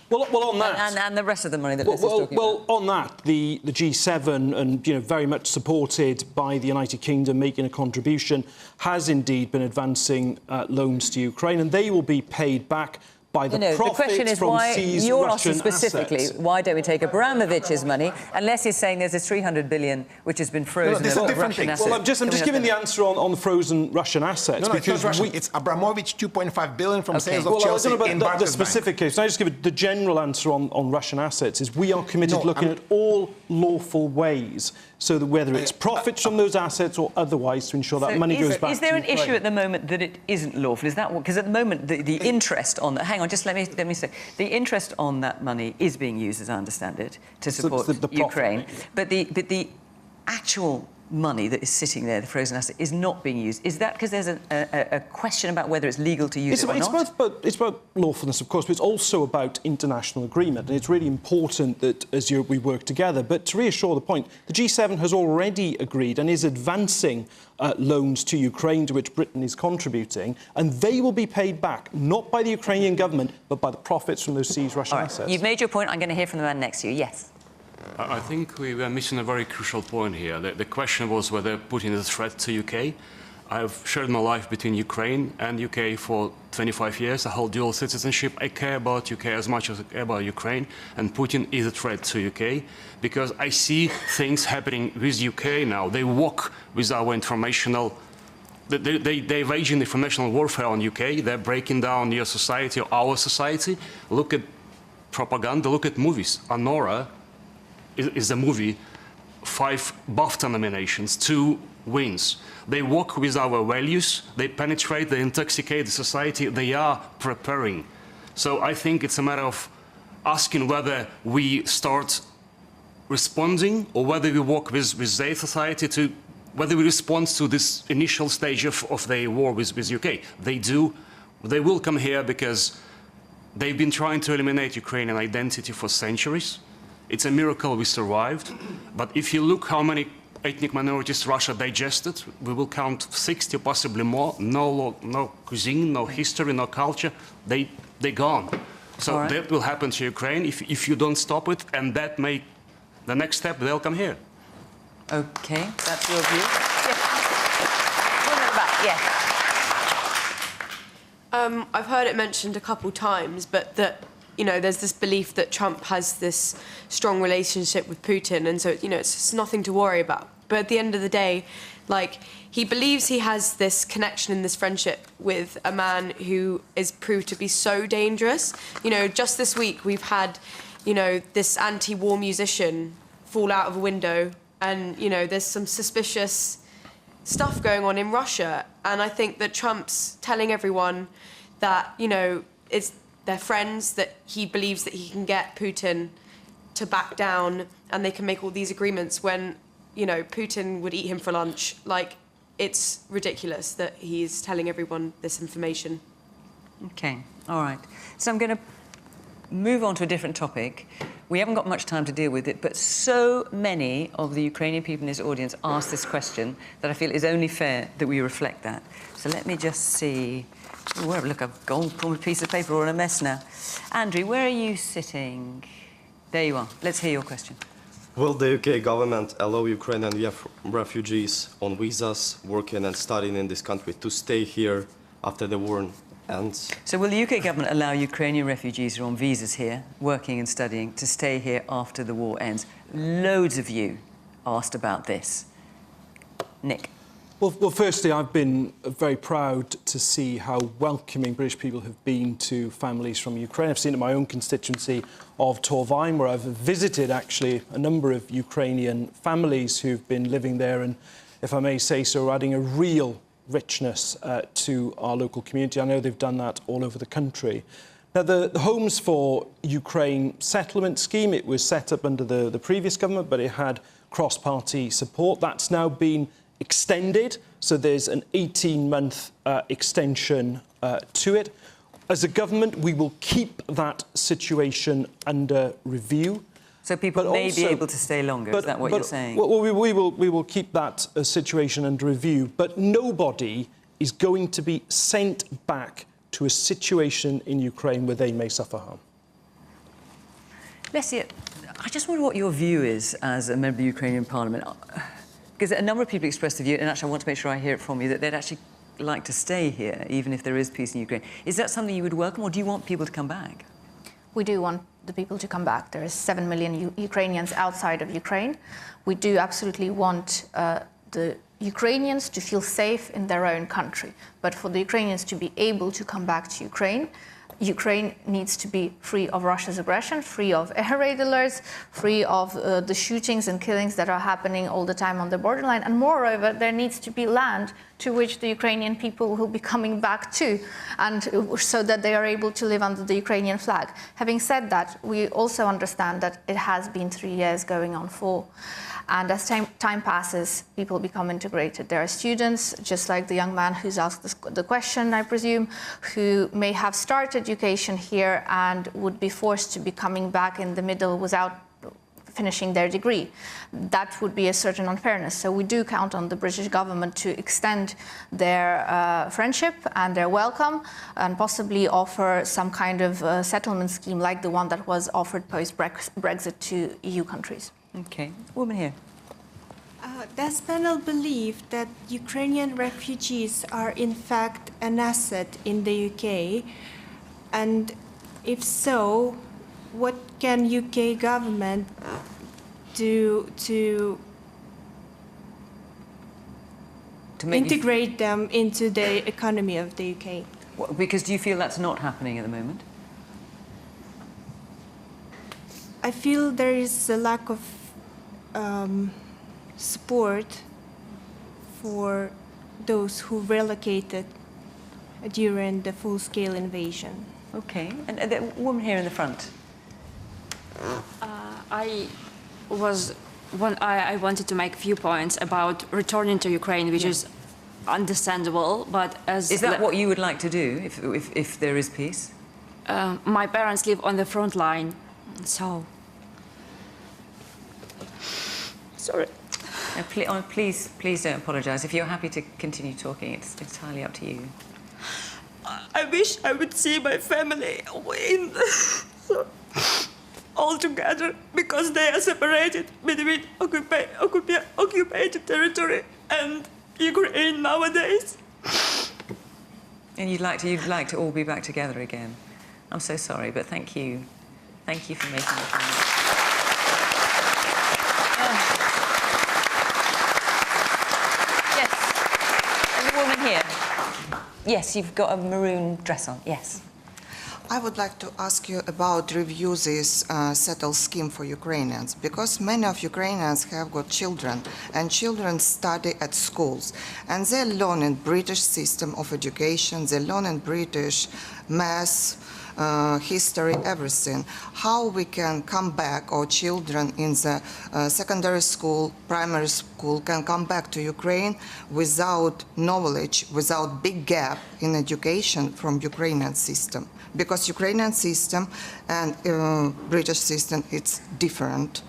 Well, on that, and the rest of the money that Lesia's talking about. On that, the G7, and very much supported by the United Kingdom, making a contribution, has indeed been advancing loans to Ukraine, and they will be paid back by the profits the question is from why seized you're Russian asking specifically, assets. why don't we take Abramovich's money? Unless he's saying there's this 300 billion which has been frozen of Russian assets. Well, I'm just giving the answer on the frozen Russian assets. No, because it's Russian. It's Abramovich 2.5 billion from sales of Chelsea I don't know in about the Barclays specific case. Can I just give the general answer on Russian assets? Is we are committed to looking at all lawful ways, so that whether it's profits from those assets or otherwise, to ensure that money goes back to Ukraine. Is there an issue at the moment that it isn't lawful? Is that because at the moment the interest on that? Hang on, just let me say the interest on that money is being used, as I understand it, to support Ukraine. But the actual money that is sitting there, the frozen asset, is not being used. Is that because there's a question about whether it's legal to use it or not? It's about lawfulness, of course, but it's also about international agreement. And it's really important that we work together. But to reassure the point, the G7 has already agreed and is advancing loans to Ukraine, to which Britain is contributing, and they will be paid back, not by the Ukrainian government, but by the profits from those seized Russian assets. You've made your point. I'm going to hear from the man next to you. Yes. I think we were missing a very crucial point here. The question was whether Putin is a threat to UK. I've shared my life between Ukraine and UK for 25 years. I hold dual citizenship. I care about UK as much as I care about Ukraine, and Putin is a threat to UK because I see things happening with UK now. They walk with our informational... They're waging informational warfare on UK. They're breaking down your society or our society. Look at propaganda, look at movies. Anora is a movie, 5 BAFTA nominations, 2 wins. They walk with our values, they penetrate, they intoxicate the society, they are preparing. So I think it's a matter of asking whether we start responding or whether we walk with their society whether we respond to this initial stage of the war with UK. They will come here because they've been trying to eliminate Ukrainian identity for centuries. It's a miracle we survived. But if you look how many ethnic minorities Russia digested, we will count 60, possibly more. No cuisine, no history, no culture. They're gone. So that will happen to Ukraine if you don't stop it, and that may, the next step, they'll come here. OK, that's your view. Yes. I've heard it mentioned a couple times, but that there's this belief that Trump has this strong relationship with Putin, and so, it's just nothing to worry about. But at the end of the day, he believes he has this connection and this friendship with a man who is proved to be so dangerous. Just this week, we've had, this anti-war musician fall out of a window, and, there's some suspicious stuff going on in Russia. And I think that Trump's telling everyone that, they're friends, that he believes that he can get Putin to back down and they can make all these agreements when, Putin would eat him for lunch. It's ridiculous that he's telling everyone this information. OK. All right. So I'm going to move on to a different topic. We haven't got much time to deal with it, but so many of the Ukrainian people in this audience asked this question that I feel it's only fair that we reflect that. So let me just see. Oh, look, I've gone from a piece of paper all in a mess now. Andrew, where are you sitting? There you are. Let's hear your question. Will the UK government allow Ukrainian refugees on visas, working and studying in this country to stay here after the war ends? So will the UK government allow Ukrainian refugees who are on visas here, working and studying, to stay here after the war ends? Loads of you asked about this. Nick. Well, firstly, I've been very proud to see how welcoming British people have been to families from Ukraine. I've seen it in my own constituency of Torvine, where I've visited, actually, a number of Ukrainian families who've been living there and, if I may say so, adding a real richness to our local community. I know they've done that all over the country. Now, the Homes for Ukraine settlement scheme, it was set up under the previous government, but it had cross-party support. That's now been extended, so there's an 18-month extension to it. As a government, we will keep that situation under review. So people may be able to stay longer, is that what you're saying? Well, we will keep that situation under review, but nobody is going to be sent back to a situation in Ukraine where they may suffer harm. Lesia, I just wonder what your view is as a member of the Ukrainian Parliament. Because a number of people expressed the view, and actually I want to make sure I hear it from you, that they'd actually like to stay here, even if there is peace in Ukraine. Is that something you would welcome, or do you want people to come back? We do want the people to come back. There is 7 million Ukrainians outside of Ukraine. We do absolutely want the Ukrainians to feel safe in their own country. But for the Ukrainians to be able to come back to Ukraine, Ukraine needs to be free of Russia's aggression, free of air raid alerts, free of the shootings and killings that are happening all the time on the borderline. And moreover, there needs to be land to which the Ukrainian people will be coming back to, and so that they are able to live under the Ukrainian flag. Having said that, we also understand that it has been 3 years going on 4. And as time passes, people become integrated. There are students, just like the young man who's asked the question, I presume, who may have started education here and would be forced to be coming back in the middle without finishing their degree. That would be a certain unfairness. So we do count on the British government to extend their friendship and their welcome, and possibly offer some kind of settlement scheme like the one that was offered post-Brexit to EU countries. Okay, woman here. Does panel believe that Ukrainian refugees are in fact an asset in the UK? And if so, what can UK government do to integrate them into the economy of the UK? Because do you feel that's not happening at the moment? I feel there is a lack of support for those who relocated during the full-scale invasion. Okay, and the woman here in the front. I wanted to make a few points about returning to Ukraine, which is understandable, but as... Is that what you would like to do if there is peace? My parents live on the front line, so... Sorry. No, please don't apologise. If you're happy to continue talking, it's entirely up to you. I wish I would see my family all together, because they are separated between occupied territory and Ukraine nowadays. And you'd like to all be back together again. I'm so sorry, but thank you for making the comment. Here. Yes, you've got a maroon dress on, yes. I would like to ask you about review this settle scheme for Ukrainians, because many of Ukrainians have got children, and children study at schools, and they learn in British system of education, they learn in British maths, history, everything. How we can come back, or children in the secondary school, primary school can come back to Ukraine without knowledge, without big gap in education from Ukrainian system. Because Ukrainian system and British system, it's different.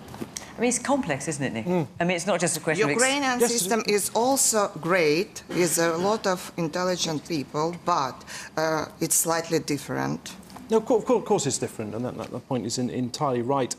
I mean, it's complex, isn't it, Nick? I mean, it's not just a question Ukrainian of... system is also great, with a lot of intelligent people, but it's slightly different. No, of course it's different, and that point is entirely right.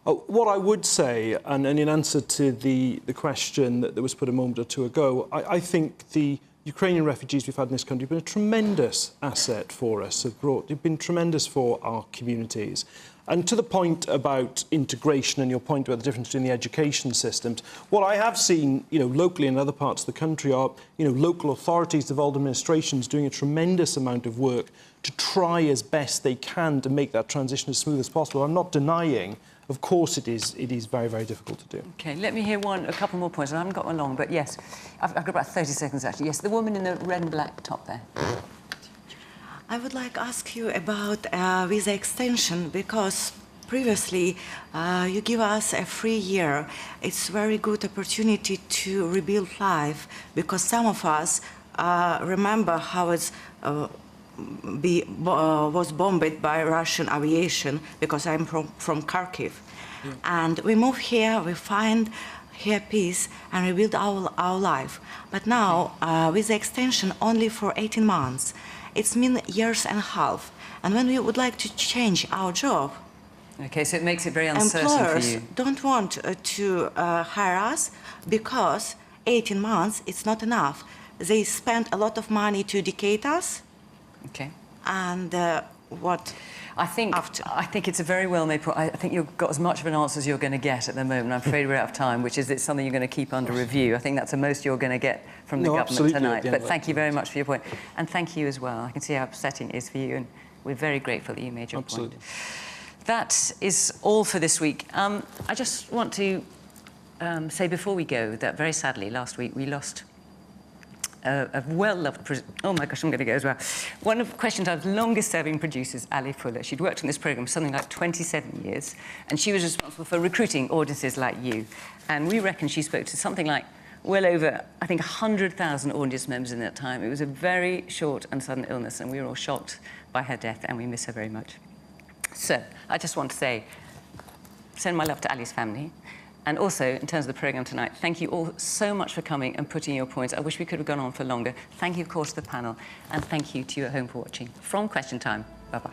What I would say, and in answer to the question that was put a moment or two ago, I think the Ukrainian refugees we've had in this country have been a tremendous asset for us. They've been tremendous for our communities. And to the point about integration and your point about the difference between the education systems, what I have seen, locally in other parts of the country are, local authorities, devolved administrations doing a tremendous amount of work to try as best they can to make that transition as smooth as possible. I'm not denying, of course, it is very, very difficult to do. OK, let me hear a couple more points. I haven't got one long, but yes, I've got about 30 seconds, actually. Yes, the woman in the red and black top there. I would like to ask you about visa extension, because previously you give us a free year. It's a very good opportunity to rebuild life, because some of us remember how it was bombed by Russian aviation, because I'm from Kharkiv. Yeah. And we move here, we find here peace and rebuild our life. But now, with the extension only for 18 months, it's mean years and a half. And when we would like to change our job, OK, so it makes it very uncertain employers for you. Don't want to hire us, because 18 months, it's not enough. They spend a lot of money to educate us. OK. And what I think it's a very well-made point. I think you've got as much of an answer as you're going to get at the moment. I'm afraid we're out of time, which is it's something you're going to keep under review. I think that's the most you're going to get from the government tonight. But thank you very much for your point. And thank you as well. I can see how upsetting it is for you, and we're very grateful that you made your point. That is all for this week. I just want to say before we go that very sadly last week we lost a well-loved... Oh, my gosh, I'm going to go as well. One of Question Time's longest-serving producers, Ali Fuller. She'd worked on this programme for something like 27 years, and she was responsible for recruiting audiences like you. And we reckon she spoke to something like well over, I think, 100,000 audience members in that time. It was a very short and sudden illness, and we were all shocked by her death, and we miss her very much. So I just want to say, send my love to Ali's family. And also, in terms of the programme tonight, thank you all so much for coming and putting your points. I wish we could have gone on for longer. Thank you, of course, to the panel. And thank you to you at home for watching. From Question Time, bye-bye.